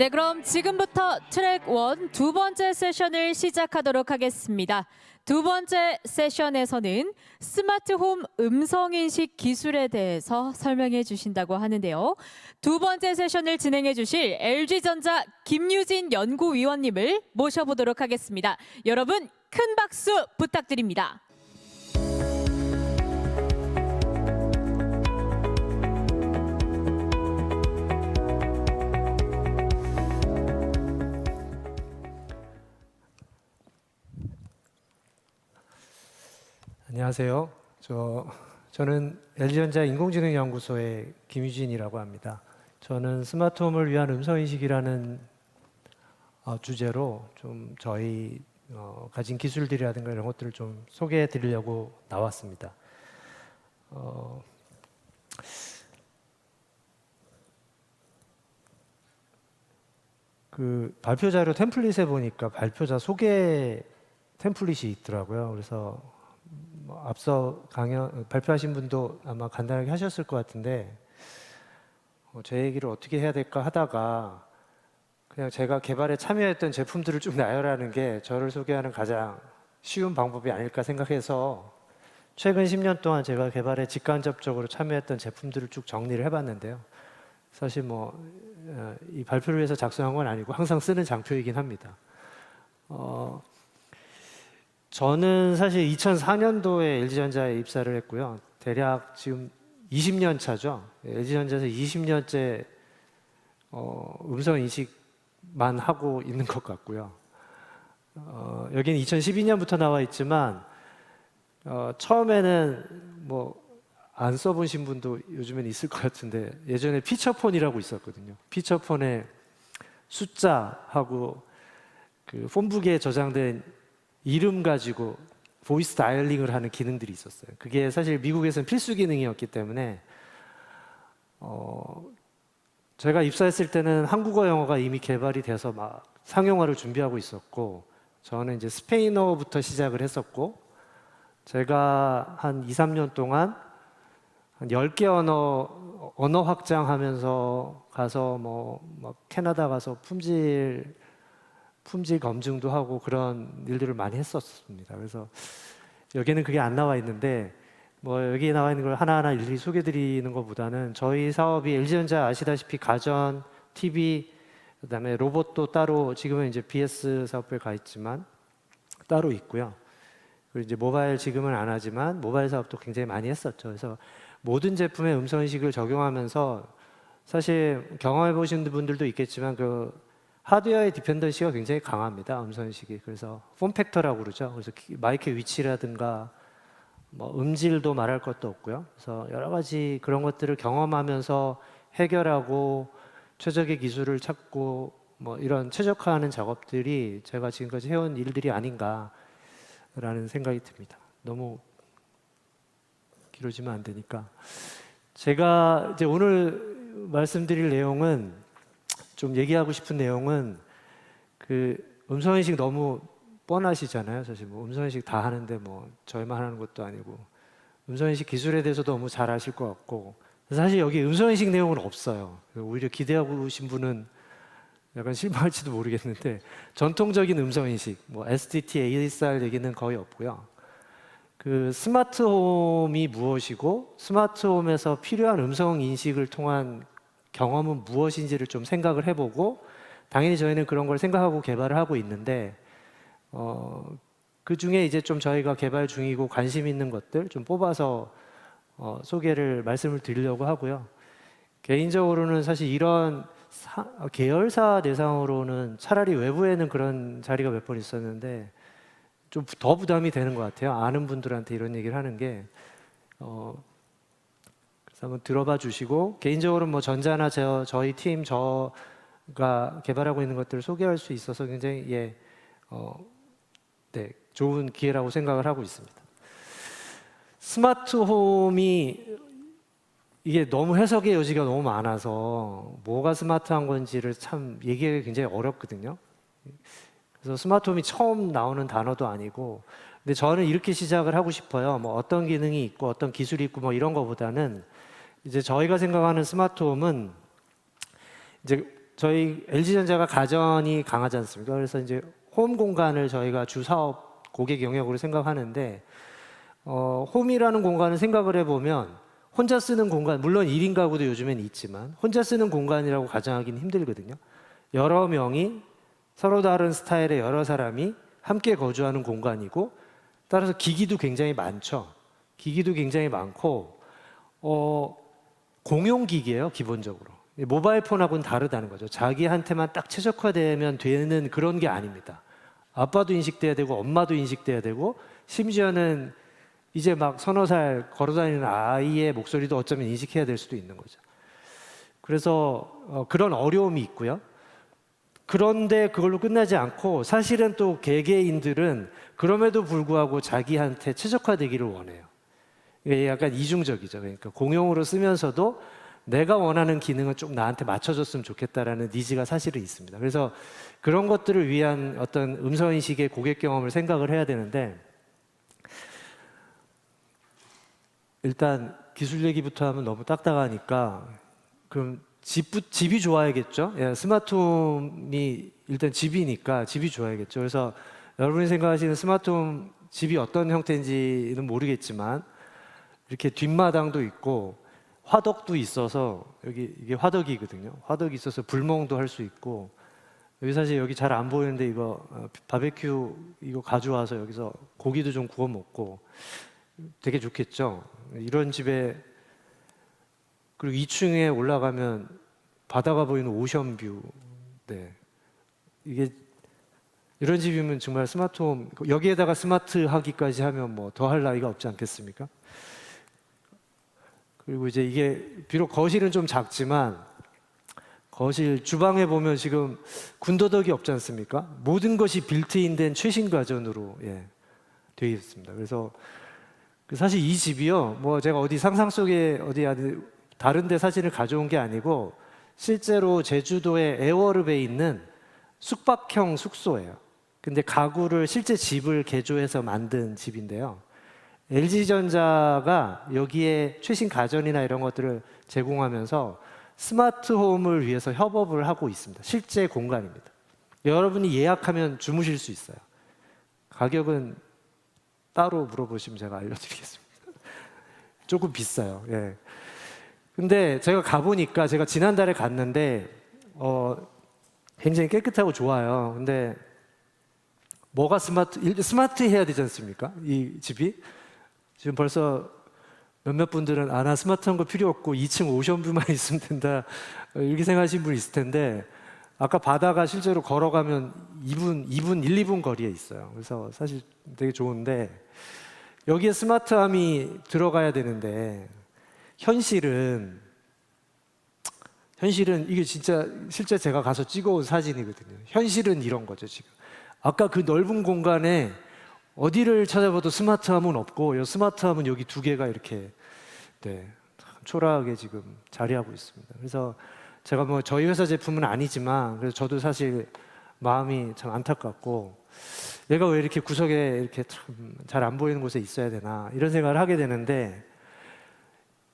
네, 그럼 지금부터 트랙 1 두 번째 세션을 시작하도록 하겠습니다. 두 번째 세션에서는 스마트홈 음성인식 기술에 대해서 설명해 주신다고 하는데요. 두 번째 세션을 진행해 주실 LG전자 김유진 연구위원님을 모셔보도록 하겠습니다. 여러분 큰 박수 부탁드립니다. 안녕하세요. 저는 LG전자 인공지능연구소의 김유진이라고 합니다. 저는 스마트홈을 위한 음성인식이라는 주제로 좀 저희 가진 기술들이라든가 이런 것들을 좀 소개해 드리려고 나왔습니다. 그 발표 자료 템플릿에 보니까 발표자 소개 템플릿이 있더라고요. 그래서 앞서 발표하신 분도 아마 간단하게 하셨을 것 같은데 제 얘기를 어떻게 해야 될까 하다가 그냥 제가 개발에 참여했던 제품들을 쭉 나열하는 게 저를 소개하는 가장 쉬운 방법이 아닐까 생각해서 최근 10년 동안 제가 개발에 직간접적으로 참여했던 제품들을 쭉 정리를 해봤는데요. 사실 이 발표를 위해서 작성한 건 아니고 항상 쓰는 장표이긴 합니다. 저는 사실 2004년도에 LG전자에 입사를 했고요. 대략 지금 20년 차죠. LG전자에서 20년째 음성 인식만 하고 있는 것 같고요. 여기는 2012년부터 나와 있지만 처음에는 안 써보신 분도 요즘엔 있을 것 같은데 예전에 피처폰이라고 있었거든요. 피처폰에 숫자하고 그 폰북에 저장된 이름 가지고 보이스 다이얼링을 하는 기능들이 있었어요. 그게 사실 미국에서는 필수 기능이었기 때문에 제가 입사했을 때는 한국어 영어가 이미 개발이 돼서 막 상용화를 준비하고 있었고 저는 이제 스페인어부터 시작을 했었고 제가 한 2, 3년 동안 한 10개 언어 확장하면서 가서 캐나다 가서 품질 검증도 하고 그런 일들을 많이 했었습니다. 그래서 여기는 그게 안 나와 있는데 여기에 나와 있는 걸 하나하나 일일이 소개드리는 것보다는 저희 사업이 LG전자 아시다시피 가전, TV, 그다음에 로봇도 따로 지금은 이제 BS 사업부에 가 있지만 따로 있고요. 그리고 이제 모바일 지금은 안 하지만 모바일 사업도 굉장히 많이 했었죠. 그래서 모든 제품에 음성인식을 적용하면서 사실 경험해 보신 분들도 있겠지만 하드웨어의 디펜던시가 굉장히 강합니다. 음성인식이. 그래서 폼팩터라고 그러죠. 그래서 마이크 위치라든가 음질도 말할 것도 없고요. 그래서 여러 가지 그런 것들을 경험하면서 해결하고 최적의 기술을 찾고 이런 최적화하는 작업들이 제가 지금까지 해온 일들이 아닌가라는 생각이 듭니다. 너무 길어지면 안 되니까 제가 이제 오늘 말씀드릴 내용은 좀 얘기하고 싶은 내용은 음성인식 너무 뻔하시잖아요. 사실 음성인식 다 하는데 저희만 하는 것도 아니고 음성인식 기술에 대해서 너무 잘 아실 것 같고 사실 여기 음성인식 내용은 없어요. 오히려 기대하고 오신 분은 약간 실망할지도 모르겠는데 전통적인 음성인식, SDT, ASR 얘기는 거의 없고요. 스마트홈이 무엇이고 스마트홈에서 필요한 음성인식을 통한 경험은 무엇인지를 좀 생각을 해보고 당연히 저희는 그런 걸 생각하고 개발을 하고 있는데 그 중에 이제 좀 저희가 개발 중이고 관심 있는 것들 좀 뽑아서 말씀을 드리려고 하고요. 개인적으로는 사실 이런 계열사 대상으로는 차라리 외부에는 그런 자리가 몇 번 있었는데 좀 더 부담이 되는 것 같아요. 아는 분들한테 이런 얘기를 하는 게 그래서 한번 들어봐 주시고 개인적으로 전자나 저희 팀 저가 개발하고 있는 것들을 소개할 수 있어서 굉장히 좋은 기회라고 생각을 하고 있습니다. 스마트홈이 이게 너무 해석의 여지가 너무 많아서 뭐가 스마트한 건지를 참 얘기하기 굉장히 어렵거든요. 그래서 스마트홈이 처음 나오는 단어도 아니고 근데 저는 이렇게 시작을 하고 싶어요. 어떤 기능이 있고 어떤 기술이 있고 이런 거보다는 이제 저희가 생각하는 스마트홈은 이제 저희 LG전자가 가전이 강하지 않습니까? 그래서 이제 홈 공간을 저희가 주 사업 고객 영역으로 생각하는데 홈이라는 공간을 생각을 해보면 혼자 쓰는 공간, 물론 1인 가구도 요즘엔 있지만 혼자 쓰는 공간이라고 가정하기는 힘들거든요. 여러 명이 서로 다른 스타일의 여러 사람이 함께 거주하는 공간이고 따라서 기기도 굉장히 많죠. 기기도 굉장히 많고 공용 기기예요, 기본적으로. 모바일 폰하고는 다르다는 거죠. 자기한테만 딱 최적화되면 되는 그런 게 아닙니다. 아빠도 인식돼야 되고 엄마도 인식돼야 되고 심지어는 이제 막 서너 살 걸어다니는 아이의 목소리도 어쩌면 인식해야 될 수도 있는 거죠. 그래서 그런 어려움이 있고요. 그런데 그걸로 끝나지 않고 사실은 또 개개인들은 그럼에도 불구하고 자기한테 최적화되기를 원해요. 이게 약간 이중적이죠. 그러니까 공용으로 쓰면서도 내가 원하는 기능은 좀 나한테 맞춰줬으면 좋겠다라는 니즈가 사실은 있습니다. 그래서 그런 것들을 위한 어떤 음성인식의 고객 경험을 생각을 해야 되는데 일단 기술 얘기부터 하면 너무 딱딱하니까 그럼 집이 좋아야겠죠. 예, 스마트홈이 일단 집이니까 집이 좋아야겠죠. 그래서 여러분이 생각하시는 스마트홈 집이 어떤 형태인지는 모르겠지만 이렇게 뒷마당도 있고 화덕도 있어서 여기 이게 화덕이거든요. 화덕이 있어서 불멍도 할 수 있고 여기 사실 여기 잘 안 보이는데 이거 바베큐 이거 가져와서 여기서 고기도 좀 구워 먹고 되게 좋겠죠. 이런 집에 그리고 2층에 올라가면 바다가 보이는 오션뷰. 네. 이게 이런 집이면 정말 스마트홈 여기에다가 스마트하기까지 하면 뭐 더 할 나위가 없지 않겠습니까? 그리고 이제 이게 비록 거실은 좀 작지만 거실 주방에 보면 지금 군더더기 없지 않습니까? 모든 것이 빌트인된 최신 가전으로 되어 있습니다. 그래서 사실 이 집이요, 뭐 제가 어디 상상 속에 어디 다른 데 사진을 가져온 게 아니고 실제로 제주도의 애월읍에 있는 숙박형 숙소예요. 근데 가구를 실제 집을 개조해서 만든 집인데요. LG전자가 여기에 최신 가전이나 이런 것들을 제공하면서 스마트홈을 위해서 협업을 하고 있습니다. 실제 공간입니다. 여러분이 예약하면 주무실 수 있어요. 가격은 따로 물어보시면 제가 알려드리겠습니다. 조금 비싸요. 예. 근데 제가 가보니까 제가 지난달에 갔는데 굉장히 깨끗하고 좋아요. 근데 뭐가 스마트해야 되지 않습니까? 이 집이 지금 벌써 몇몇 분들은 나 스마트한 거 필요 없고 2층 오션뷰만 있으면 된다 이렇게 생각하시는 분이 있을 텐데 아까 바다가 실제로 걸어가면 1, 2분 거리에 있어요. 그래서 사실 되게 좋은데 여기에 스마트함이 들어가야 되는데 현실은 이게 진짜 실제 제가 가서 찍어온 사진이거든요. 현실은 이런 거죠 지금. 아까 그 넓은 공간에 어디를 찾아봐도 스마트함은 없고 이 스마트함은 여기 두 개가 이렇게 초라하게 지금 자리하고 있습니다. 그래서 제가 뭐 저희 회사 제품은 아니지만 그래서 저도 사실 마음이 참 안타깝고 얘가 왜 이렇게 구석에 이렇게 참 잘 안 보이는 곳에 있어야 되나 이런 생각을 하게 되는데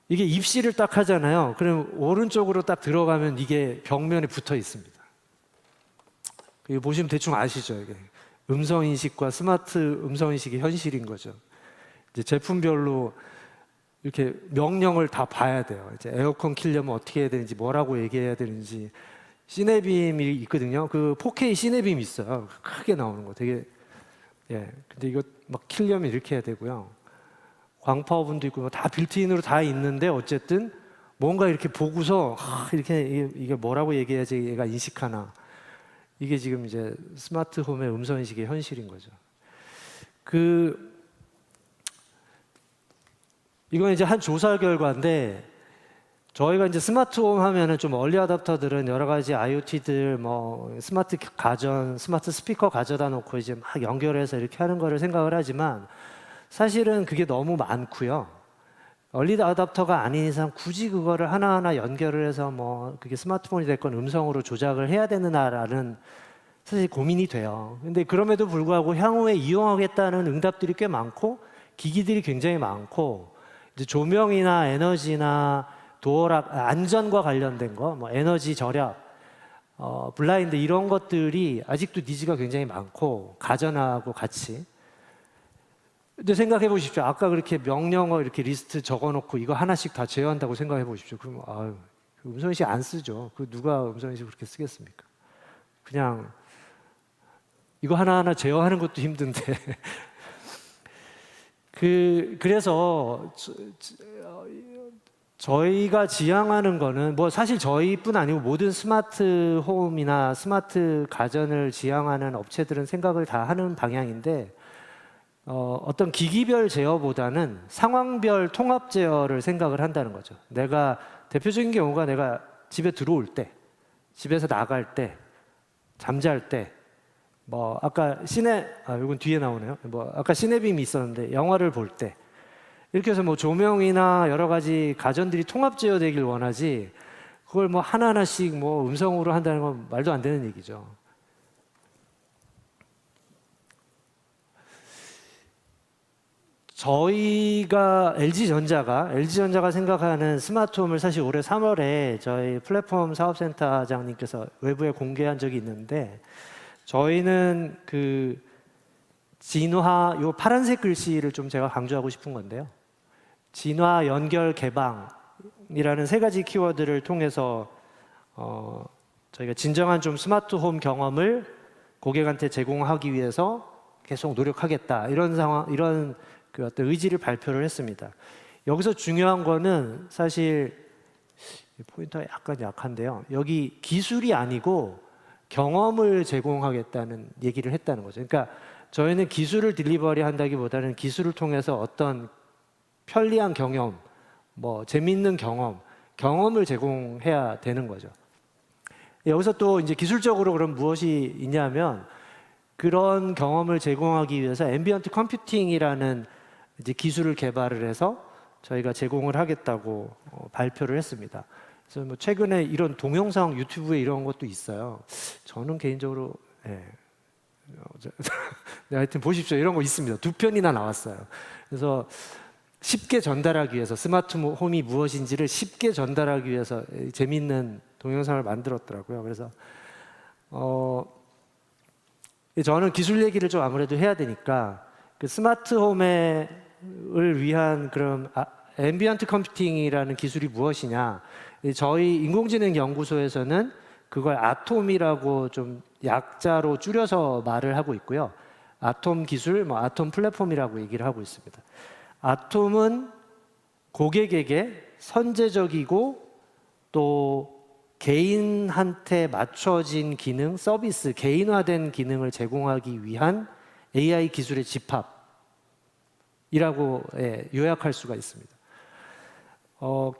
이게 입시를 딱 하잖아요. 그럼 오른쪽으로 딱 들어가면 이게 벽면에 붙어 있습니다. 이거 보시면 대충 아시죠? 이게 음성인식과 스마트 음성인식의 현실인 거죠. 이제 제품별로 이렇게 명령을 다 봐야 돼요. 이제 에어컨 켜려면 어떻게 해야 되는지, 뭐라고 얘기해야 되는지. 시네빔이 있거든요. 그 4K 시네빔 있어요. 크게 나오는 거 되게. 근데 이거 막 켜려면 이렇게 해야 되고요. 광파 오븐도 있고 다 빌트인으로 다 있는데 어쨌든 뭔가 이렇게 보고서 이렇게 이게 뭐라고 얘기해야지 얘가 인식하나. 이게 지금 이제 스마트홈의 음성인식의 현실인 거죠. 이건 이제 한 조사 결과인데 저희가 이제 스마트홈 하면은 좀 얼리 어답터들은 여러 가지 IoT들 뭐 스마트 가전, 스마트 스피커 가져다 놓고 이제 막 연결해서 이렇게 하는 거를 생각을 하지만 사실은 그게 너무 많고요. 얼리 어답터가 아닌 이상 굳이 그거를 하나하나 연결을 해서 뭐 그게 스마트폰이 됐건 음성으로 조작을 해야 되느냐라는 사실 고민이 돼요. 근데 그럼에도 불구하고 향후에 이용하겠다는 응답들이 꽤 많고 기기들이 굉장히 많고 이제 조명이나 에너지나 도어락 안전과 관련된 거, 뭐 에너지 절약, 블라인드 이런 것들이 아직도 니즈가 굉장히 많고 가전하고 같이. 근데 생각해 보십시오. 아까 그렇게 명령어 이렇게 리스트 적어놓고 이거 하나씩 다 제어한다고 생각해 보십시오. 그럼 아유, 음성인식 안 쓰죠. 그 누가 음성인식 그렇게 쓰겠습니까? 그냥 이거 하나하나 제어하는 것도 힘든데. 그래서 저희가 지향하는 거는 뭐 사실 저희뿐 아니고 모든 스마트 홈이나 스마트 가전을 지향하는 업체들은 생각을 다 하는 방향인데 어떤 기기별 제어보다는 상황별 통합 제어를 생각을 한다는 거죠. 내가 대표적인 경우가 내가 집에 들어올 때, 집에서 나갈 때, 잠잘 때, 뭐 아까 이건 뒤에 나오네요. 뭐 아까 시네빔이 있었는데 영화를 볼 때 이렇게 해서 뭐 조명이나 여러 가지 가전들이 통합 제어되길 원하지 그걸 뭐 하나하나씩 뭐 음성으로 한다는 건 말도 안 되는 얘기죠. 저희가 LG전자가 생각하는 스마트홈을 사실 올해 3월에 저희 플랫폼 사업센터장님께서 외부에 공개한 적이 있는데 저희는 그 진화, 요 파란색 글씨를 좀 제가 강조하고 싶은 건데요. 진화, 연결, 개방이라는 세 가지 키워드를 통해서 저희가 진정한 좀 스마트홈 경험을 고객한테 제공하기 위해서 계속 노력하겠다. 이런 그 어떤 의지를 발표를 했습니다. 여기서 중요한 거는 사실 포인트가 약간 약한데요. 여기 기술이 아니고 경험을 제공하겠다는 얘기를 했다는 거죠. 그러니까 저희는 기술을 딜리버리 한다기보다는 기술을 통해서 어떤 편리한 경험, 뭐 재미있는 경험을 제공해야 되는 거죠. 여기서 또 이제 기술적으로 그럼 무엇이 있냐면 그런 경험을 제공하기 위해서 앰비언트 컴퓨팅이라는 이제 기술을 개발을 해서 저희가 제공을 하겠다고 발표를 했습니다. 그래서 뭐 최근에 이런 동영상 유튜브에 이런 것도 있어요. 저는 개인적으로 하여튼 보십시오. 이런 거 있습니다. 2편이나 나왔어요. 그래서 쉽게 전달하기 위해서 스마트 홈이 무엇인지를 쉽게 전달하기 위해서 재미있는 동영상을 만들었더라고요. 그래서 저는 기술 얘기를 좀 아무래도 해야 되니까 그 스마트 홈을 위한 그런 앰비언트 컴퓨팅이라는 기술이 무엇이냐? 저희 인공지능 연구소에서는 그걸 아톰이라고 좀 약자로 줄여서 말을 하고 있고요. 아톰 기술, 뭐 아톰 플랫폼이라고 얘기를 하고 있습니다. 아톰은 고객에게 선제적이고 또 개인한테 맞춰진 기능, 서비스, 개인화된 기능을 제공하기 위한 AI 기술의 집합이라고 요약할 수가 있습니다.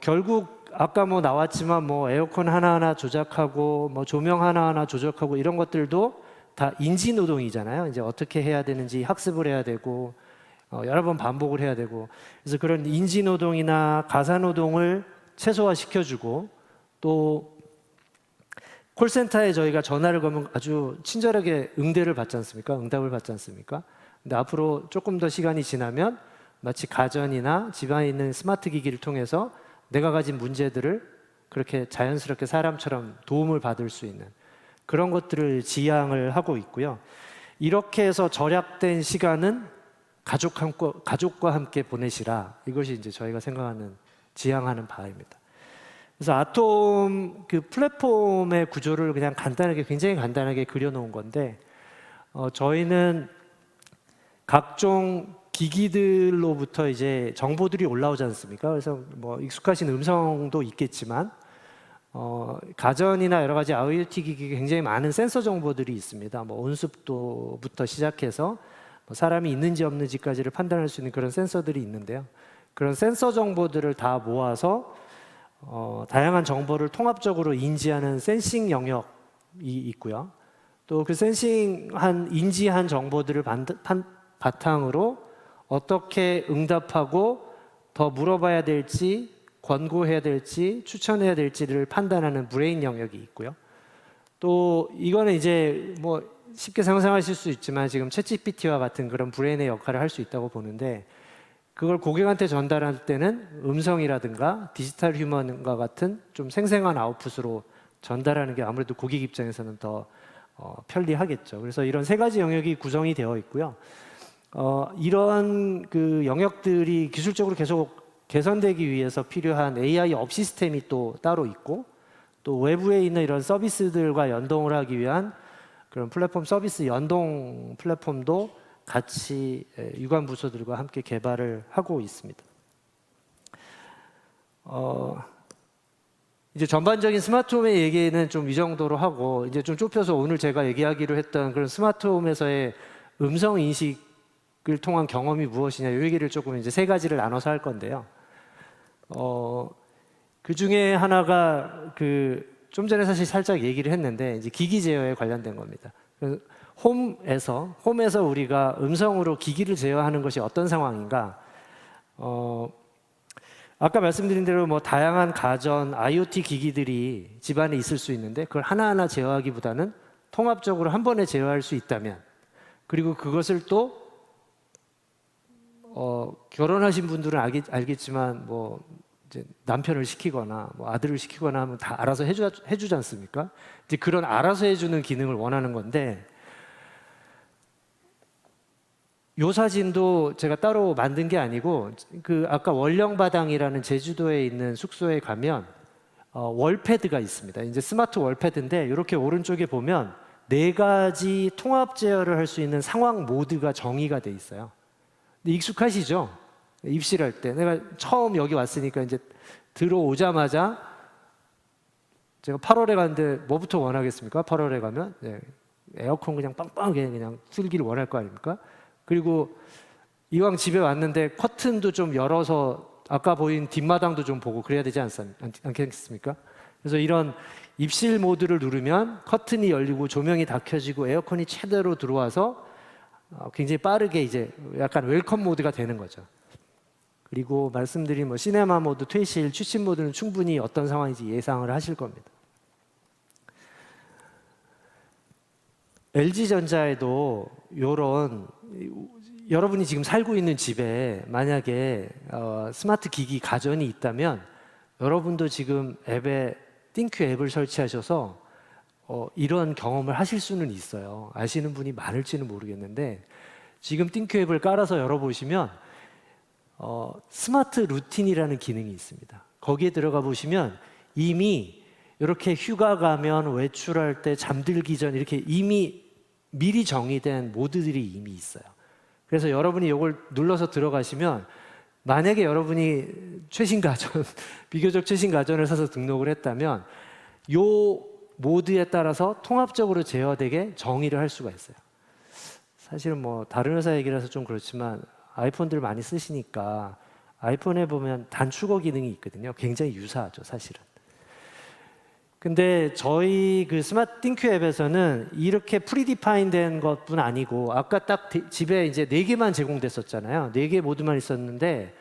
결국 아까 뭐 나왔지만 뭐 에어컨 하나하나 조작하고 뭐 조명 하나하나 조작하고 이런 것들도 다 인지 노동이잖아요. 이제 어떻게 해야 되는지 학습을 해야 되고 여러 번 반복을 해야 되고 그래서 그런 인지 노동이나 가사 노동을 최소화시켜주고 또 콜센터에 저희가 전화를 걸면 아주 친절하게 응답을 받지 않습니까? 근데 앞으로 조금 더 시간이 지나면 마치 가전이나 집안에 있는 스마트 기기를 통해서 내가 가진 문제들을 그렇게 자연스럽게 사람처럼 도움을 받을 수 있는 그런 것들을 지향을 하고 있고요. 이렇게 해서 절약된 시간은 가족과 함께 보내시라. 이것이 이제 저희가 생각하는 지향하는 바입니다. 그래서 아톰 그 플랫폼의 구조를 그냥 굉장히 간단하게 그려놓은 건데 저희는 각종 기기들로부터 이제 정보들이 올라오지 않습니까? 그래서 뭐 익숙하신 음성도 있겠지만 가전이나 여러 가지 IoT 기기에 굉장히 많은 센서 정보들이 있습니다. 뭐 온습도부터 시작해서 뭐 사람이 있는지 없는지까지를 판단할 수 있는 그런 센서들이 있는데요. 그런 센서 정보들을 다 모아서 다양한 정보를 통합적으로 인지하는 센싱 영역이 있고요. 또 그 인지한 정보들을 바탕으로 어떻게 응답하고 더 물어봐야 될지, 권고해야 될지, 추천해야 될지를 판단하는 브레인 영역이 있고요. 또 이거는 이제 뭐 쉽게 상상하실 수 있지만 지금 챗GPT와 같은 그런 브레인의 역할을 할 수 있다고 보는데 그걸 고객한테 전달할 때는 음성이라든가 디지털 휴먼과 같은 좀 생생한 아웃풋으로 전달하는 게 아무래도 고객 입장에서는 더 편리하겠죠. 그래서 이런 세 가지 영역이 구성이 되어 있고요. 이런 그 영역들이 기술적으로 계속 개선되기 위해서 필요한 AI 업 시스템이 또 따로 있고, 또 외부에 있는 이런 서비스들과 연동을 하기 위한 그런 플랫폼 서비스 연동 플랫폼도 같이 유관 부서들과 함께 개발을 하고 있습니다. 이제 전반적인 스마트홈의 얘기는 좀 이 정도로 하고, 이제 좀 좁혀서 오늘 제가 얘기하기로 했던 그런 스마트홈에서의 음성 인식을 통한 경험이 무엇이냐, 이 얘기를 조금 이제 세 가지를 나눠서 할 건데요. 그 중에 하나가 좀 전에 사실 살짝 얘기를 했는데, 이제 기기 제어에 관련된 겁니다. 홈에서 우리가 음성으로 기기를 제어하는 것이 어떤 상황인가? 아까 말씀드린 대로 뭐 다양한 가전, IoT 기기들이 집안에 있을 수 있는데, 그걸 하나하나 제어하기보다는 통합적으로 한 번에 제어할 수 있다면, 그리고 그것을 또 결혼하신 분들은 알겠지만 뭐 이제 남편을 시키거나 뭐 아들을 시키거나 하면 다 알아서 해주지 않습니까? 이제 그런 알아서 해주는 기능을 원하는 건데, 요 사진도 제가 따로 만든 게 아니고, 아까 월령바당이라는 제주도에 있는 숙소에 가면 월패드가 있습니다. 이제 스마트 월패드인데, 이렇게 오른쪽에 보면 4가지 통합 제어를 할 수 있는 상황 모드가 정의가 돼 있어요. 근데 익숙하시죠? 입실할 때 내가 처음 여기 왔으니까 이제 들어오자마자, 제가 8월에 갔는데 뭐부터 원하겠습니까? 8월에 가면 에어컨 그냥 빵빵하게 그냥 틀기를 원할 거 아닙니까? 그리고 이왕 집에 왔는데 커튼도 좀 열어서 아까 보인 뒷마당도 좀 보고 그래야 되지 않겠습니까? 그래서 이런 입실 모드를 누르면 커튼이 열리고 조명이 다 켜지고 에어컨이 최대로 들어와서 굉장히 빠르게 이제 약간 웰컴 모드가 되는 거죠. 그리고 말씀드린 뭐 시네마 모드, 퇴실, 취침 모드는 충분히 어떤 상황인지 예상을 하실 겁니다. LG전자에도 이런, 여러분이 지금 살고 있는 집에 만약에 스마트 기기 가전이 있다면, 여러분도 지금 앱에 띵큐 앱을 설치하셔서 이런 경험을 하실 수는 있어요. 아시는 분이 많을지는 모르겠는데, 지금 띵큐 앱을 깔아서 열어보시면 스마트 루틴이라는 기능이 있습니다. 거기에 들어가 보시면 이미 이렇게 휴가 가면, 외출할 때, 잠들기 전 이렇게 이미 미리 정의된 모드들이 이미 있어요. 그래서 여러분이 이걸 눌러서 들어가시면, 만약에 여러분이 최신 가전, 비교적 최신 가전을 사서 등록을 했다면 이 모드에 따라서 통합적으로 제어되게 정의를 할 수가 있어요. 사실은 뭐 다른 회사 얘기라서 좀 그렇지만, 아이폰들 많이 쓰시니까 아이폰에 보면 단축어 기능이 있거든요. 굉장히 유사하죠, 사실은. 근데 저희 그 스마트 띵큐 앱에서는 이렇게 프리디파인 된 것뿐 아니고, 아까 딱 집에 이제 4개만 제공됐었잖아요. 4개 모드만 있었는데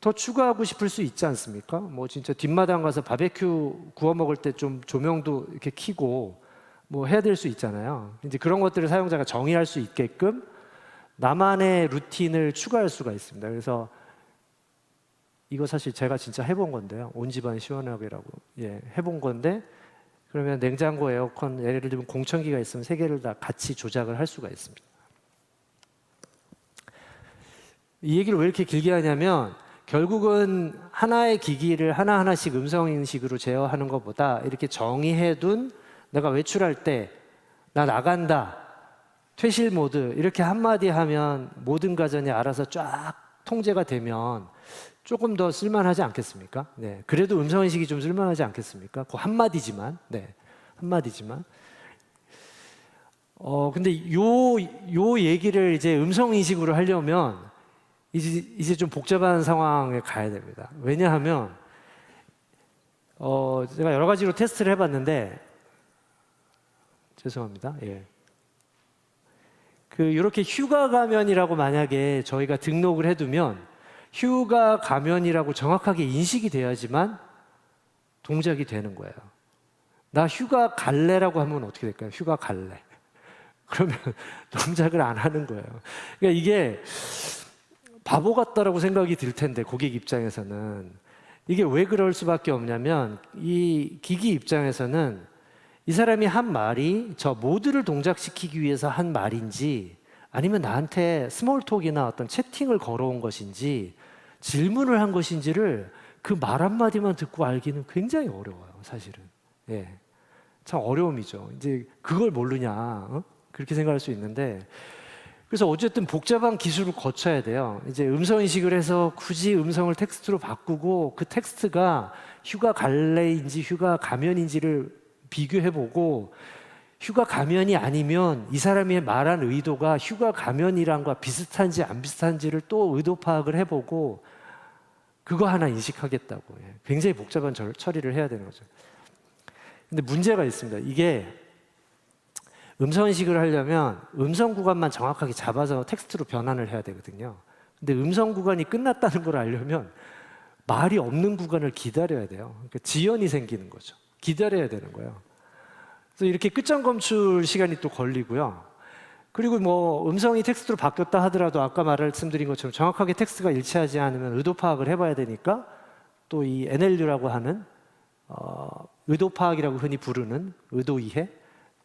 더 추가하고 싶을 수 있지 않습니까? 뭐 진짜 뒷마당 가서 바베큐 구워 먹을 때 좀 조명도 이렇게 켜고 뭐 해야 될 수 있잖아요. 이제 그런 것들을 사용자가 정의할 수 있게끔 나만의 루틴을 추가할 수가 있습니다. 그래서 이거 사실 제가 진짜 해본 건데요. 온 집안 시원하게라고 해본 건데, 그러면 냉장고, 에어컨, 예를 들면 공청기가 있으면 3개를 다 같이 조작을 할 수가 있습니다. 이 얘기를 왜 이렇게 길게 하냐면, 결국은 하나의 기기를 하나하나씩 음성인식으로 제어하는 것보다 이렇게 정의해둔, 내가 외출할 때 나 나간다, 퇴실 모드, 이렇게 한마디 하면 모든 가전이 알아서 쫙 통제가 되면 조금 더 쓸만하지 않겠습니까? 네, 그래도 음성인식이 좀 쓸만하지 않겠습니까? 그 한마디지만, 한마디지만. 근데 요 얘기를 이제 음성인식으로 하려면 이제 좀 복잡한 상황에 가야 됩니다. 왜냐하면 제가 여러 가지로 테스트를 해봤는데, 죄송합니다. 이렇게 휴가 가면이라고 만약에 저희가 등록을 해두면, 휴가 가면이라고 정확하게 인식이 돼야지만 동작이 되는 거예요. 나 휴가 갈래라고 하면 어떻게 될까요? 휴가 갈래. 그러면 동작을 안 하는 거예요. 그러니까 이게 바보 같다라고 생각이 들 텐데, 고객 입장에서는. 이게 왜 그럴 수밖에 없냐면, 이 기기 입장에서는 이 사람이 한 말이 저 모드를 동작시키기 위해서 한 말인지 아니면 나한테 스몰톡이나 어떤 채팅을 걸어온 것인지 질문을 한 것인지를 그 말 한마디만 듣고 알기는 굉장히 어려워요, 사실은. 예. 참 어려움이죠. 이제 그걸 모르냐, 그렇게 생각할 수 있는데, 그래서 어쨌든 복잡한 기술을 거쳐야 돼요. 이제 음성 인식을 해서 굳이 음성을 텍스트로 바꾸고 그 텍스트가 휴가 갈래인지 휴가 가면인지를 비교해보고 휴가 가면이 아니면 이 사람이 말한 의도가 휴가 가면이란과 비슷한지 안 비슷한지를 또 의도 파악을 해보고 그거 하나 인식하겠다고. 예. 굉장히 복잡한 처리를 해야 되는 거죠. 근데 문제가 있습니다. 이게 음성 인식을 하려면 음성 구간만 정확하게 잡아서 텍스트로 변환을 해야 되거든요. 근데 음성 구간이 끝났다는 걸 알려면 말이 없는 구간을 기다려야 돼요. 그러니까 지연이 생기는 거죠. 기다려야 되는 거예요. 그래서 이렇게 끝장 검출 시간이 또 걸리고요. 그리고 뭐 음성이 텍스트로 바뀌었다 하더라도 아까 말씀드린 것처럼 정확하게 텍스트가 일치하지 않으면 의도 파악을 해봐야 되니까 또 이 NLU라고 하는 의도 파악이라고 흔히 부르는 의도 이해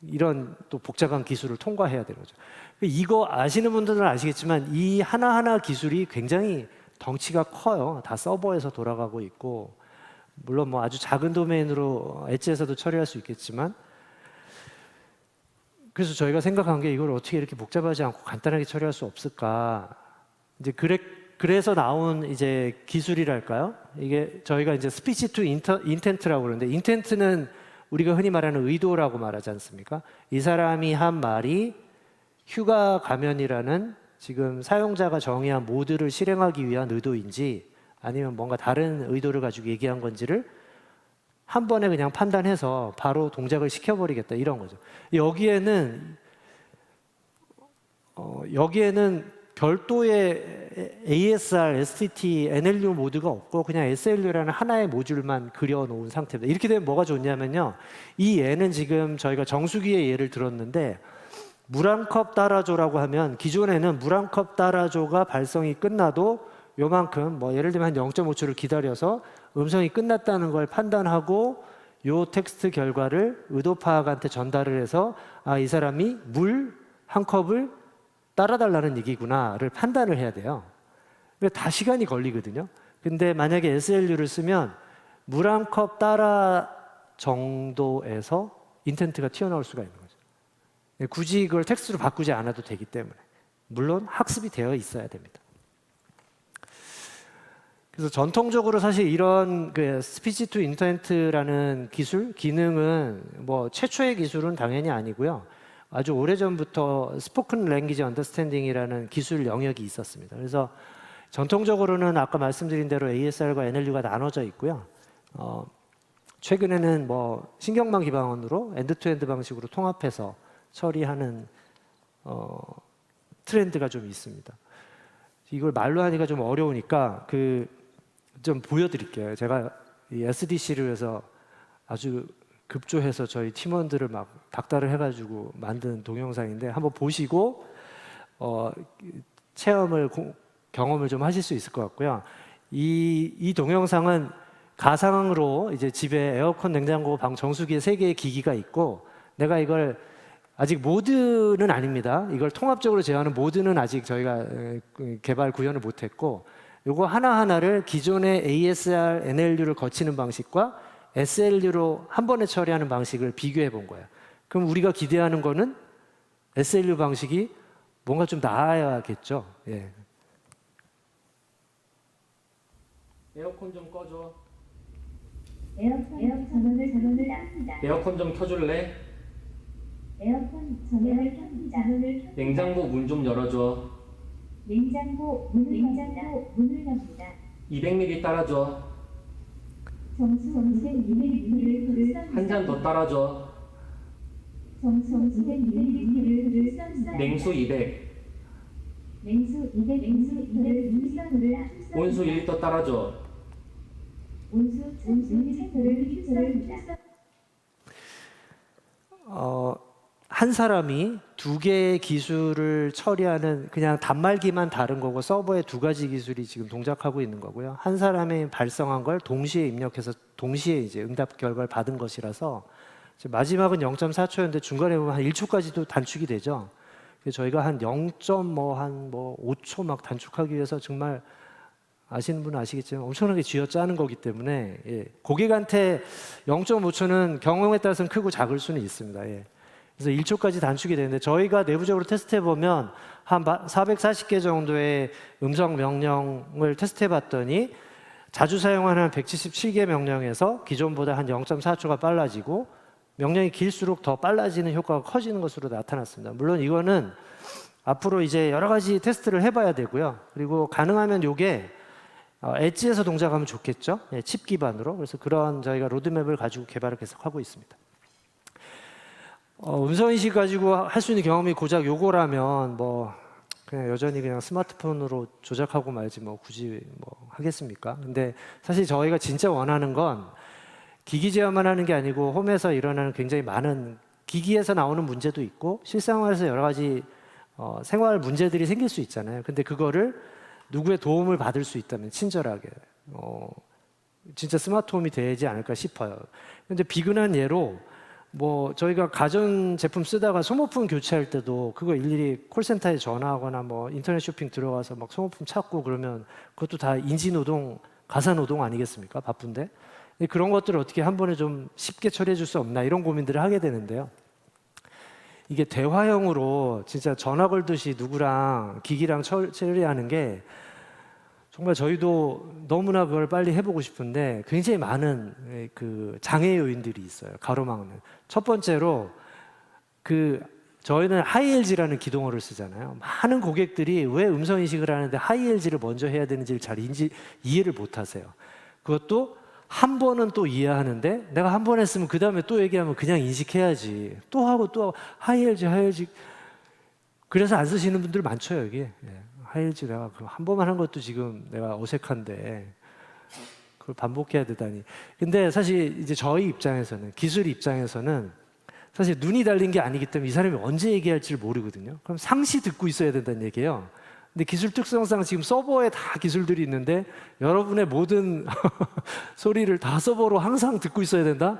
이런 또 복잡한 기술을 통과해야 되는 거죠. 이거 아시는 분들은 아시겠지만 이 하나하나 기술이 굉장히 덩치가 커요. 다 서버에서 돌아가고 있고 물론 뭐 아주 작은 도메인으로 엣지에서도 처리할 수 있겠지만 그래서 저희가 생각한 게 이걸 어떻게 이렇게 복잡하지 않고 간단하게 처리할 수 없을까? 이제 그래서 나온 이제 기술이랄까요? 이게 저희가 이제 스피치 투 인텐트라고 그러는데 인텐트는 우리가 흔히 말하는 의도라고 말하지 않습니까? 이 사람이 한 말이 휴가 가면이라는 지금 사용자가 정의한 모드를 실행하기 위한 의도인지 아니면 뭔가 다른 의도를 가지고 얘기한 건지를 한 번에 그냥 판단해서 바로 동작을 시켜버리겠다 이런 거죠. 여기에는 별도의 ASR, STT, NLU 모드가 없고 그냥 SLU라는 하나의 모듈만 그려놓은 상태입니다. 이렇게 되면 뭐가 좋냐면요. 이 예는 지금 저희가 정수기의 예를 들었는데 물 한 컵 따라줘라고 하면 기존에는 물 한 컵 따라줘가 발성이 끝나도 요만큼 뭐 예를 들면 한 0.5초를 기다려서 음성이 끝났다는 걸 판단하고 요 텍스트 결과를 의도 파악한테 전달을 해서 아, 이 사람이 물 한 컵을 따라달라는 얘기구나를 판단을 해야 돼요. 다 시간이 걸리거든요. 근데 만약에 SLU를 쓰면 물 한 컵 따라 정도에서 인텐트가 튀어나올 수가 있는 거죠. 굳이 그걸 텍스트로 바꾸지 않아도 되기 때문에 물론 학습이 되어 있어야 됩니다. 그래서 전통적으로 사실 이런 그 스피치 투 인텐트라는 기술, 기능은 뭐 최초의 기술은 당연히 아니고요. 아주 오래전부터 스포큰 랭귀지 언더스탠딩이라는 기술 영역이 있었습니다. 그래서 전통적으로는 아까 말씀드린 대로 ASR과 NLU가 나눠져 있고요. 최근에는 뭐 신경망 기반으로 엔드-투-엔드 방식으로 통합해서 처리하는 트렌드가 좀 있습니다. 이걸 말로 하니까 좀 어려우니까 좀 보여드릴게요. 제가 이 SDC를 해서 아주 급조해서 저희 팀원들을 막 닥달을 해가지고 만든 동영상인데 한번 보시고 경험을 좀 하실 수 있을 것 같고요. 이 동영상은 가상으로 이제 집에 에어컨, 냉장고, 방, 정수기에 3개의 기기가 있고 내가 이걸 아직 모드는 아닙니다. 이걸 통합적으로 제어하는 모드는 아직 저희가 개발 구현을 못했고 요거 하나하나를 기존의 ASR, NLU를 거치는 방식과 SLU로 한 번에 처리하는 방식을 비교해 본 거예요. 그럼 우리가 기대하는 거는 SLU 방식이 뭔가 좀 나아야겠죠. 예. 에어컨 좀 꺼줘. 에어컨 전원을 켭니다. 에어컨 좀 켜줄래? 에어컨 전원을 켭니다. 냉장고 문 좀 열어줘. 냉장고 문을 엽니다. 200ml 따라줘. 정수 200ml를 한 잔 더 따라줘. 정수 200ml를 쏩니다. 냉수 200. 냉수 200ml를 쏩니다. 온수 1리터 따라줘. 온수 1000ml를 쏩니다. 한 사람이 2개의 기술을 처리하는 그냥 단말기만 다른 거고 서버에 2가지 기술이 지금 동작하고 있는 거고요. 한 사람이 발성한 걸 동시에 입력해서 동시에 이제 응답 결과를 받은 것이라서 마지막은 0.4초였는데 중간에 보면 한 1초까지도 단축이 되죠. 그래서 저희가 한 0.5초 막 단축하기 위해서 정말 아시는 분은 아시겠지만 엄청나게 쥐어짜는 거기 때문에 예. 고객한테 0.5초는 경험에 따라서는 크고 작을 수는 있습니다. 예. 그래서 1초까지 단축이 되는데 저희가 내부적으로 테스트해 보면 한 440개 정도의 음성 명령을 테스트해 봤더니 자주 사용하는 177개 명령에서 기존보다 한 0.4초가 빨라지고 명령이 길수록 더 빨라지는 효과가 커지는 것으로 나타났습니다. 물론 이거는 앞으로 이제 여러 가지 테스트를 해봐야 되고요. 그리고 가능하면 이게 엣지에서 동작하면 좋겠죠. 예, 칩 기반으로. 그래서 그런 저희가 로드맵을 가지고 개발을 계속하고 있습니다. 음성인식 가지고 할 수 있는 경험이 고작 요거라면 뭐 그냥 여전히 그냥 스마트폰으로 조작하고 말지 뭐 굳이 뭐 하겠습니까? 근데 사실 저희가 진짜 원하는 건 기기 제어만 하는 게 아니고 홈에서 일어나는 굉장히 많은 기기에서 나오는 문제도 있고 실생활에서 여러 가지 생활 문제들이 생길 수 있잖아요. 근데 그거를 누구의 도움을 받을 수 있다면 친절하게 진짜 스마트홈이 되지 않을까 싶어요. 근데 비근한 예로 뭐 저희가 가전 제품 쓰다가 소모품 교체할 때도 그거 일일이 콜센터에 전화하거나 뭐 인터넷 쇼핑 들어가서 막 소모품 찾고 그러면 그것도 다 인지 노동, 가사 노동 아니겠습니까? 바쁜데. 그런 것들을 어떻게 한 번에 좀 쉽게 처리해 줄 수 없나 이런 고민들을 하게 되는데요. 이게 대화형으로 진짜 전화 걸듯이 누구랑 기기랑 처리하는 게 정말 저희도 너무나 그걸 빨리 해보고 싶은데 굉장히 많은 그 장애 요인들이 있어요. 가로막는. 첫 번째로 저희는 하이엘지라는 기동어를 쓰잖아요. 많은 고객들이 왜 음성 인식을 하는데 하이엘지를 먼저 해야 되는지를 잘 이해를 못 하세요. 그것도 한 번은 또 이해하는데 내가 한 번 했으면 그 다음에 또 얘기하면 그냥 인식해야지. 또 하고 또 하이엘지. 그래서 안 쓰시는 분들 많죠, 여기. 예. 하이엘지 내가 한 번만 한 것도 지금 내가 어색한데 그걸 반복해야 되다니. 근데 사실 이제 저희 입장에서는, 기술 입장에서는 사실 눈이 달린 게 아니기 때문에 이 사람이 언제 얘기할지를 모르거든요. 그럼 상시 듣고 있어야 된다는 얘기예요. 근데 기술 특성상 지금 서버에 다 기술들이 있는데 여러분의 모든 소리를 다 서버로 항상 듣고 있어야 된다?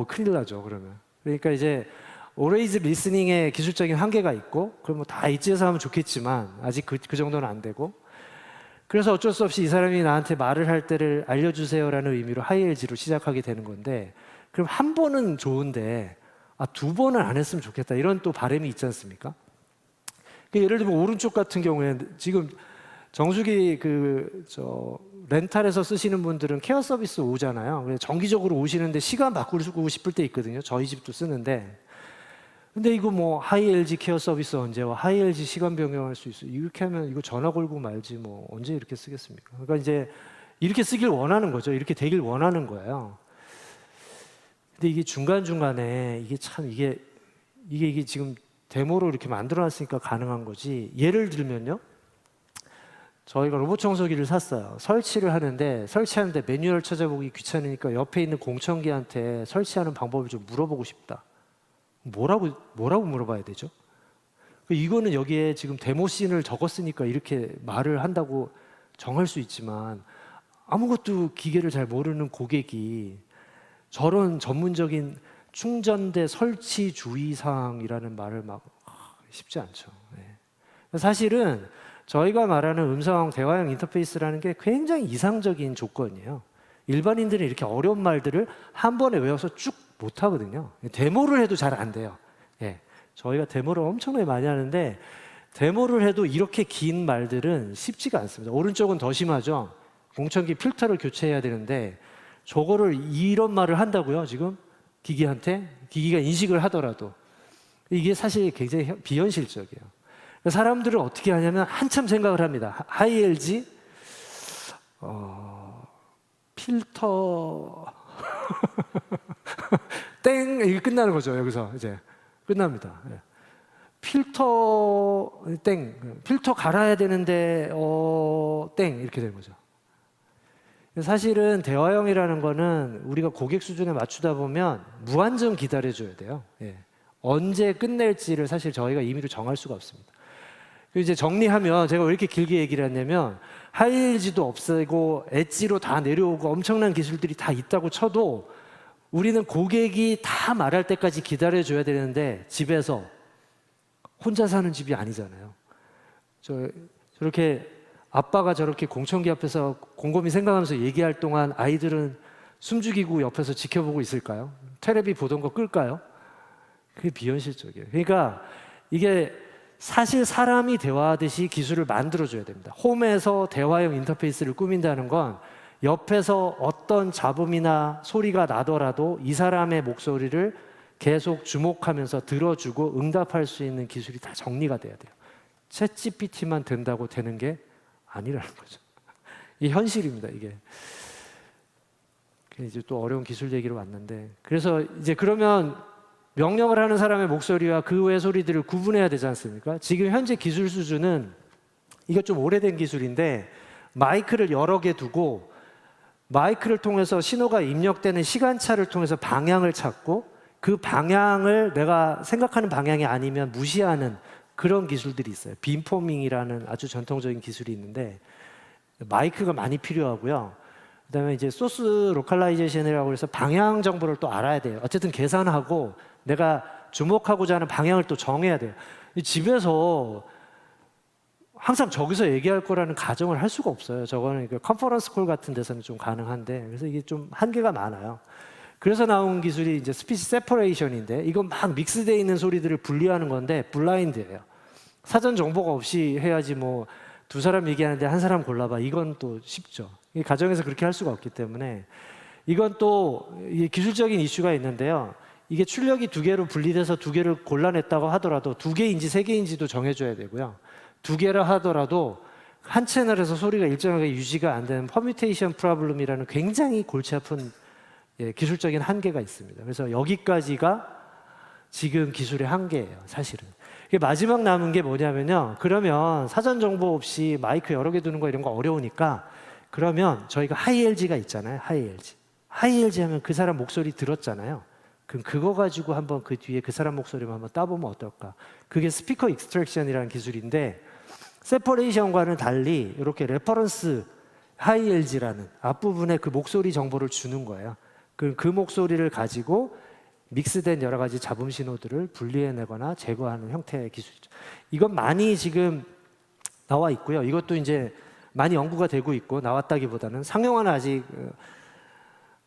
큰일 나죠, 그러면. 그러니까 이제 always listening의 기술적인 한계가 있고 그럼 뭐 다 엣지에서 하면 좋겠지만 아직 그 정도는 안 되고 그래서 어쩔 수 없이 이 사람이 나한테 말을 할 때를 알려주세요라는 의미로 하이엘지로 시작하게 되는 건데 그럼 한 번은 좋은데 두 번은 안 했으면 좋겠다 이런 또 바람이 있지 않습니까? 예를 들면 오른쪽 같은 경우에는 지금 정수기 렌탈에서 쓰시는 분들은 케어 서비스 오잖아요. 정기적으로 오시는데 시간 바꾸고 싶을 때 있거든요. 저희 집도 쓰는데. 근데 이거 뭐 하이엘지 케어 서비스 언제와 하이엘지 시간 변경할 수 있어. 이렇게 하면 이거 전화 걸고 말지 뭐 언제 이렇게 쓰겠습니까? 그러니까 이제 이렇게 쓰길 원하는 거죠. 이렇게 되길 원하는 거예요. 근데 이게 중간중간에 이게 지금 데모로 이렇게 만들어놨으니까 가능한 거지. 예를 들면요. 저희가 로봇 청소기를 샀어요. 설치하는데 매뉴얼 찾아보기 귀찮으니까 옆에 있는 공청기한테 설치하는 방법을 좀 물어보고 싶다. 뭐라고 물어봐야 되죠? 이거는 여기에 지금 데모 씬을 적었으니까 이렇게 말을 한다고 정할 수 있지만 아무것도 기계를 잘 모르는 고객이 저런 전문적인 충전대 설치 주의사항이라는 말을 막 쉽지 않죠. 네. 사실은 저희가 말하는 음성 대화형 인터페이스라는 게 굉장히 이상적인 조건이에요. 일반인들은 이렇게 어려운 말들을 한 번에 외워서 쭉 못하거든요. 데모를 해도 잘 안 돼요. 예. 저희가 데모를 엄청나게 많이 하는데 데모를 해도 이렇게 긴 말들은 쉽지가 않습니다. 오른쪽은 더 심하죠. 공청기 필터를 교체해야 되는데 저거를 이런 말을 한다고요, 지금? 기기가 인식을 하더라도 이게 사실 굉장히 비현실적이에요. 사람들은 어떻게 하냐면 한참 생각을 합니다. 하이엘지 필터 땡 이게 끝나는 거죠. 여기서 이제 끝납니다. 필터 땡 필터 갈아야 되는데 땡 이렇게 되는 거죠. 사실은 대화형이라는 거는 우리가 고객 수준에 맞추다 보면 무한정 기다려줘야 돼요. 예. 언제 끝낼지를 사실 저희가 임의로 정할 수가 없습니다. 이제 정리하면 제가 왜 이렇게 길게 얘기를 했냐면 하이엘지도 없애고 엣지로 다 내려오고 엄청난 기술들이 다 있다고 쳐도 우리는 고객이 다 말할 때까지 기다려줘야 되는데 집에서 혼자 사는 집이 아니잖아요. 저렇게 아빠가 저렇게 공청기 앞에서 곰곰이 생각하면서 얘기할 동안 아이들은 숨죽이고 옆에서 지켜보고 있을까요? 테레비 보던 거 끌까요? 그게 비현실적이에요. 그러니까 이게 사실 사람이 대화하듯이 기술을 만들어줘야 됩니다. 홈에서 대화형 인터페이스를 꾸민다는 건 옆에서 어떤 잡음이나 소리가 나더라도 이 사람의 목소리를 계속 주목하면서 들어주고 응답할 수 있는 기술이 다 정리가 돼야 돼요. 챗 GPT만 된다고 되는 게 아니라는 거죠. 이게 현실입니다, 이게. 이제 또 어려운 기술 얘기로 왔는데, 그래서 이제 그러면 명령을 하는 사람의 목소리와 그 외의 소리들을 구분해야 되지 않습니까? 지금 현재 기술 수준은 이거 좀 오래된 기술인데 마이크를 여러 개 두고 마이크를 통해서 신호가 입력되는 시간차를 통해서 방향을 찾고 그 방향을 내가 생각하는 방향이 아니면 무시하는 그런 기술들이 있어요. 빔포밍이라는 아주 전통적인 기술이 있는데 마이크가 많이 필요하고요. 그다음에 이제 소스 로컬라이제이션이라고 해서 방향 정보를 또 알아야 돼요. 어쨌든 계산하고 내가 주목하고자 하는 방향을 또 정해야 돼요. 집에서 항상 저기서 얘기할 거라는 가정을 할 수가 없어요. 저거는 컨퍼런스 콜 같은 데서는 좀 가능한데, 그래서 이게 좀 한계가 많아요. 그래서 나온 기술이 이제 스피치 세퍼레이션인데, 이건 막 믹스되어 있는 소리들을 분리하는 건데 블라인드예요. 사전 정보가 없이 해야지 뭐 두 사람 얘기하는데 한 사람 골라봐, 이건 또 쉽죠. 가정에서 그렇게 할 수가 없기 때문에 이건 또 기술적인 이슈가 있는데요. 이게 출력이 두 개로 분리돼서 두 개를 골라냈다고 하더라도 두 개인지 세 개인지도 정해줘야 되고요. 두 개라 하더라도 한 채널에서 소리가 일정하게 유지가 안 되는 퍼뮤테이션 프로블럼이라는 굉장히 골치 아픈 기술적인 한계가 있습니다. 그래서 여기까지가 지금 기술의 한계예요, 사실은. 마지막 남은 게 뭐냐면요. 그러면 사전 정보 없이 마이크 여러 개 두는 거 이런 거 어려우니까, 그러면 저희가 하이엘지가 있잖아요. 하이엘지 하면 그 사람 목소리 들었잖아요. 그럼 그거 가지고 한번 그 뒤에 그 사람 목소리만 한번 따보면 어떨까? 그게 스피커 익스트랙션이라는 기술인데, 세퍼레이션과는 달리 이렇게 레퍼런스 하이엘지라는 앞부분에 그 목소리 정보를 주는 거예요. 그 목소리를 가지고 믹스된 여러 가지 잡음 신호들을 분리해내거나 제거하는 형태의 기술이죠. 이건 많이 지금 나와 있고요. 이것도 이제 많이 연구가 되고 있고, 나왔다기보다는 상용화는 아직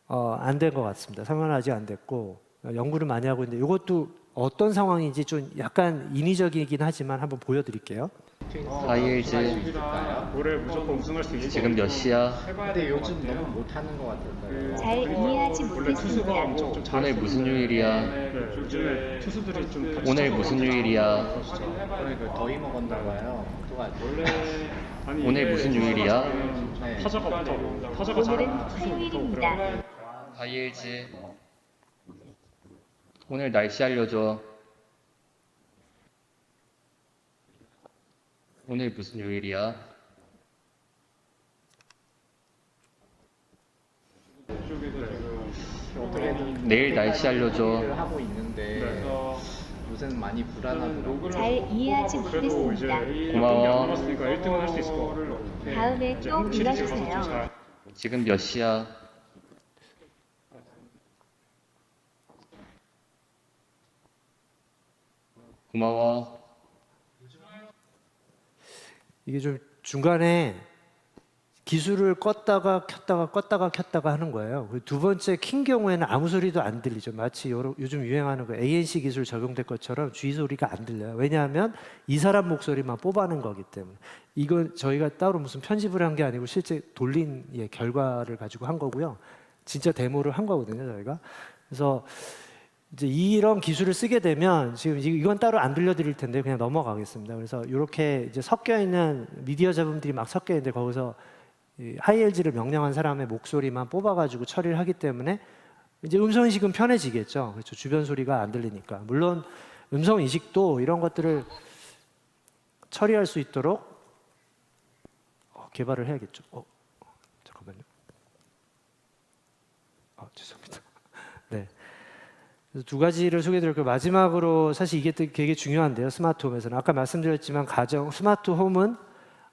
안 된 것 같습니다. 상용화는 아직 안 됐고 연구를 많이 하고 있는데, 이것도 어떤 상황인지 좀 약간 인위적이긴 하지만 한번 보여드릴게요. 하이엘즈 올해 무조건 우승할 수 있을 지금 몇 시야? 근데 요즘 너무 못하는 것 같아요. 잘 이해하지 원래 투수가 못했습니다. 엄청 좀 오늘 잘했었는데, 무슨 요일이야? 네, 요즘에 투수들이 좀 다치고 오늘 무슨 요일이야? 그러니까 더위 먹었나 봐요. 또 원래 아니, 오늘 이게 무슨 요일이야? 네. 타자가 못하고 타자가 오늘은 잘하는 투수가 못하고 화요일입니다. 그러면 하이엘즈 오늘 날씨 알려줘. 오늘 무슨 요일이야? 어떻게든 내일 날씨 알려줘. 얘기를 하고 있는데 요새는 많이 불안하더라고요. 잘 이해하지 그래도 이제 못했습니다. A 고마워. 남았으니까 1등은 할 수 있을 것 같아요. 다음에 이제 또 한국 시리즈 가서 불러주세요. 좀 잘. 지금 몇 시야? 고마워. 이게 좀 중간에 기술을 껐다가 켰다가 하는 거예요. 두 번째 킨 경우에는 아무 소리도 안 들리죠. 마치 요즘 유행하는 거 ANC 기술 적용될 것처럼 주의 소리가 안 들려요. 왜냐하면 이 사람 목소리만 뽑아낸 거기 때문에. 이건 저희가 따로 무슨 편집을 한 게 아니고 실제 돌린 결과를 가지고 한 거고요. 진짜 데모를 한 거거든요, 저희가. 그래서 이제 이런 기술을 쓰게 되면, 지금 이건 따로 안 들려드릴 텐데 그냥 넘어가겠습니다. 그래서 이렇게 이제 섞여 있는 미디어 잡음들이 막 섞여 있는데, 거기서 하이엘지를 명령한 사람의 목소리만 뽑아가지고 처리를 하기 때문에 이제 음성 인식은 편해지겠죠. 그렇죠. 주변 소리가 안 들리니까. 물론 음성 인식도 이런 것들을 처리할 수 있도록 개발을 해야겠죠. 잠깐만요. 죄송합니다. 네. 그래서 두 가지를 소개해드릴게요. 마지막으로, 사실 이게 되게 중요한데요. 스마트홈에서는 아까 말씀드렸지만 스마트홈은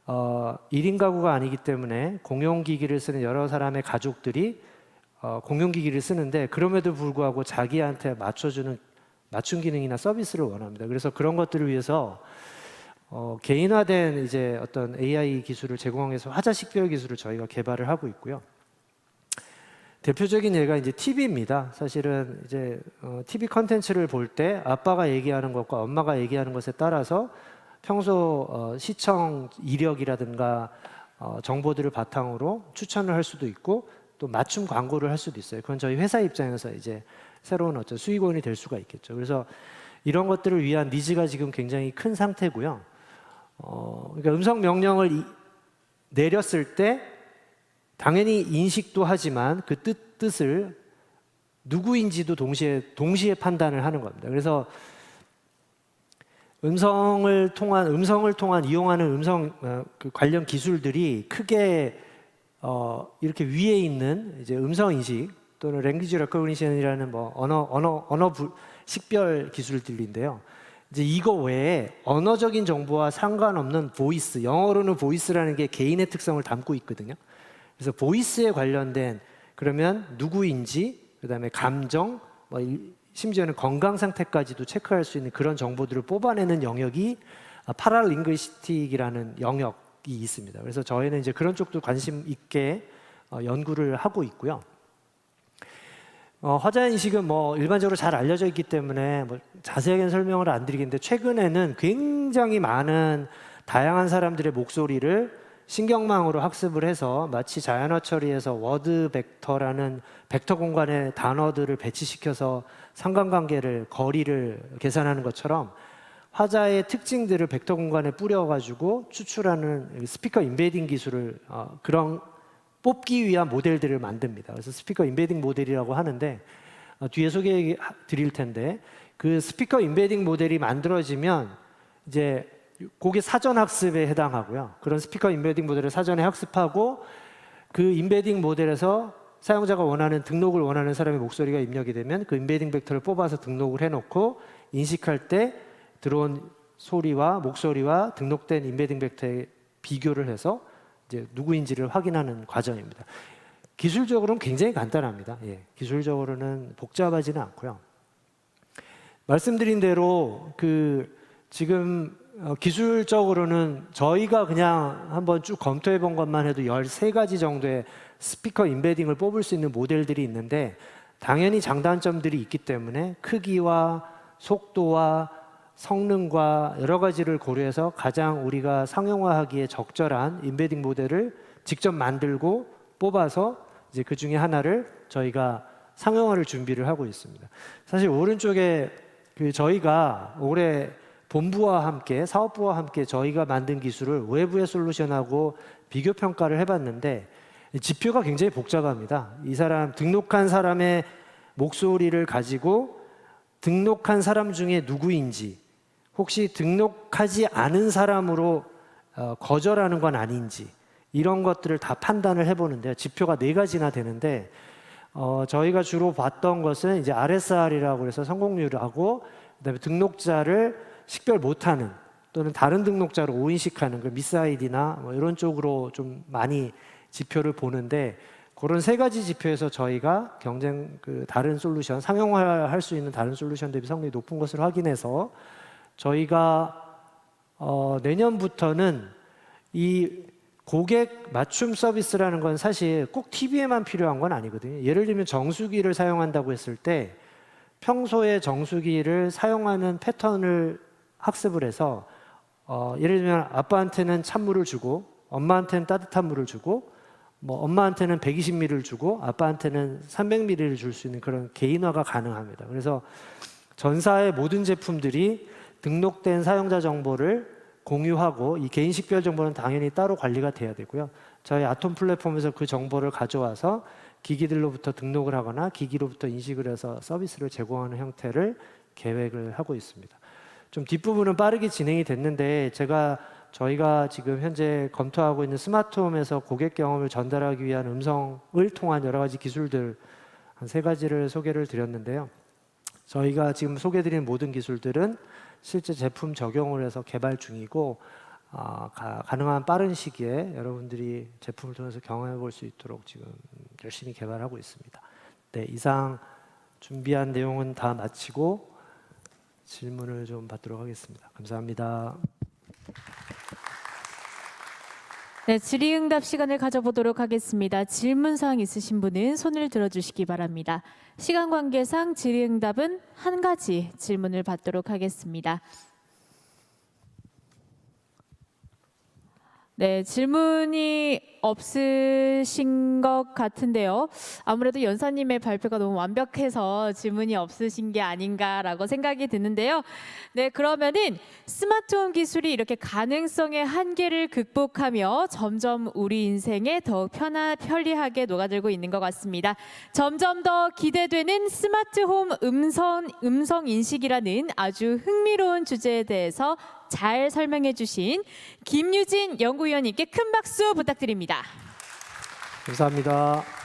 1인 가구가 아니기 때문에 공용기기를 쓰는 여러 사람의 가족들이 공용기기를 쓰는데 그럼에도 불구하고 자기한테 맞춰주는 맞춤 기능이나 서비스를 원합니다. 그래서 그런 것들을 위해서 개인화된 이제 어떤 AI 기술을 제공해서 화자 식별 기술을 저희가 개발을 하고 있고요. 대표적인 예가 이제 TV입니다. 사실은 이제 TV 컨텐츠를 볼 때 아빠가 얘기하는 것과 엄마가 얘기하는 것에 따라서 평소 시청 이력이라든가 정보들을 바탕으로 추천을 할 수도 있고 또 맞춤 광고를 할 수도 있어요. 그건 저희 회사 입장에서 이제 새로운 어떤 수익원이 될 수가 있겠죠. 그래서 이런 것들을 위한 니즈가 지금 굉장히 큰 상태고요. 그러니까 음성 명령을 내렸을 때 당연히 인식도 하지만 그 뜻을 누구인지도 동시에 판단을 하는 겁니다. 그래서 음성을 통한 이용하는 음성 그 관련 기술들이 크게 이렇게 위에 있는 이제 음성 인식 또는 랭귀지 레코그니션이라는 뭐 언어 식별 기술들인데요. 이제 이거 외에 언어적인 정보와 상관없는 보이스, 영어로는 보이스라는 게 개인의 특성을 담고 있거든요. 그래서 보이스에 관련된 그러면 누구인지, 그다음에 감정, 뭐 심지어는 건강 상태까지도 체크할 수 있는 그런 정보들을 뽑아내는 영역이 파라링귀스틱이라는 영역이 있습니다. 그래서 저희는 이제 그런 쪽도 관심 있게 연구를 하고 있고요. 화자 인식은 뭐 일반적으로 잘 알려져 있기 때문에 뭐 자세하게 설명을 안 드리겠는데 최근에는 굉장히 많은 다양한 사람들의 목소리를 신경망으로 학습을 해서 마치 자연어 처리에서 워드 벡터라는 벡터 공간에 단어들을 배치시켜서 상관관계를 거리를 계산하는 것처럼 화자의 특징들을 벡터 공간에 뿌려가지고 추출하는 스피커 임베딩 기술을 그런 뽑기 위한 모델들을 만듭니다. 그래서 스피커 임베딩 모델이라고 하는데 뒤에 소개해 드릴 텐데 그 스피커 임베딩 모델이 만들어지면 이제 그게 사전 학습에 해당하고요. 그런 스피커 임베딩 모델을 사전에 학습하고 그 임베딩 모델에서 사용자가 등록을 원하는 사람의 목소리가 입력이 되면 그 임베딩 벡터를 뽑아서 등록을 해놓고 인식할 때 들어온 소리와 목소리와 등록된 임베딩 벡터에 비교를 해서 이제 누구인지를 확인하는 과정입니다. 기술적으로는 굉장히 간단합니다. 기술적으로는 복잡하지는 않고요. 말씀드린 대로 지금 기술적으로는 저희가 그냥 한번 쭉 검토해 본 것만 해도 13가지 정도의 스피커 임베딩을 뽑을 수 있는 모델들이 있는데 당연히 장단점들이 있기 때문에 크기와 속도와 성능과 여러 가지를 고려해서 가장 우리가 상용화하기에 적절한 임베딩 모델을 직접 만들고 뽑아서 이제 그 중에 하나를 저희가 상용화를 준비를 하고 있습니다. 사실 오른쪽에 저희가 올해 본부와 함께 사업부와 함께 저희가 만든 기술을 외부의 솔루션하고 비교 평가를 해봤는데 지표가 굉장히 복잡합니다. 이 사람 등록한 사람의 목소리를 가지고 등록한 사람 중에 누구인지 혹시 등록하지 않은 사람으로 거절하는 건 아닌지 이런 것들을 다 판단을 해보는데요. 지표가 4가지나 되는데 저희가 주로 봤던 것은 이제 RSR이라고 해서 성공률하고 그다음에 등록자를 식별 못하는 또는 다른 등록자로 오인식하는 그 미스 아이디나 뭐 이런 쪽으로 좀 많이 지표를 보는데 그런 3가지 지표에서 저희가 다른 솔루션 상용화할 수 있는 다른 솔루션 대비 성능이 높은 것을 확인해서 저희가 내년부터는 이 고객 맞춤 서비스라는 건 사실 꼭 TV에만 필요한 건 아니거든요. 예를 들면 정수기를 사용한다고 했을 때 평소에 정수기를 사용하는 패턴을 학습을 해서 예를 들면 아빠한테는 찬물을 주고 엄마한테는 따뜻한 물을 주고 뭐 엄마한테는 120ml를 주고 아빠한테는 300ml를 줄 수 있는 그런 개인화가 가능합니다. 그래서 전사의 모든 제품들이 등록된 사용자 정보를 공유하고 이 개인 식별 정보는 당연히 따로 관리가 돼야 되고요. 저희 아톰 플랫폼에서 그 정보를 가져와서 기기들로부터 등록을 하거나 기기로부터 인식을 해서 서비스를 제공하는 형태를 계획을 하고 있습니다. 좀 뒷부분은 빠르게 진행이 됐는데 저희가 지금 현재 검토하고 있는 스마트홈에서 고객 경험을 전달하기 위한 음성을 통한 여러 가지 기술들 한 3가지를 소개를 드렸는데요. 저희가 지금 소개드린 모든 기술들은 실제 제품 적용을 해서 개발 중이고 가능한 빠른 시기에 여러분들이 제품을 통해서 경험해 볼 수 있도록 지금 열심히 개발하고 있습니다. 네, 이상 준비한 내용은 다 마치고 질문을 좀 받도록 하겠습니다. 감사합니다. 네, 질의응답 시간을 가져보도록 하겠습니다. 질문사항 있으신 분은 손을 들어주시기 바랍니다. 시간 관계상 질의응답은 한 가지 질문을 받도록 하겠습니다. 네, 질문이 없으신 것 같은데요. 아무래도 연사님의 발표가 너무 완벽해서 질문이 없으신 게 아닌가라고 생각이 드는데요. 네, 그러면은 스마트홈 기술이 이렇게 가능성의 한계를 극복하며 점점 우리 인생에 더욱 편리하게 녹아들고 있는 것 같습니다. 점점 더 기대되는 스마트홈 음성 인식이라는 아주 흥미로운 주제에 대해서 잘 설명해 주신 김유진 연구위원님께 큰 박수 부탁드립니다. 감사합니다.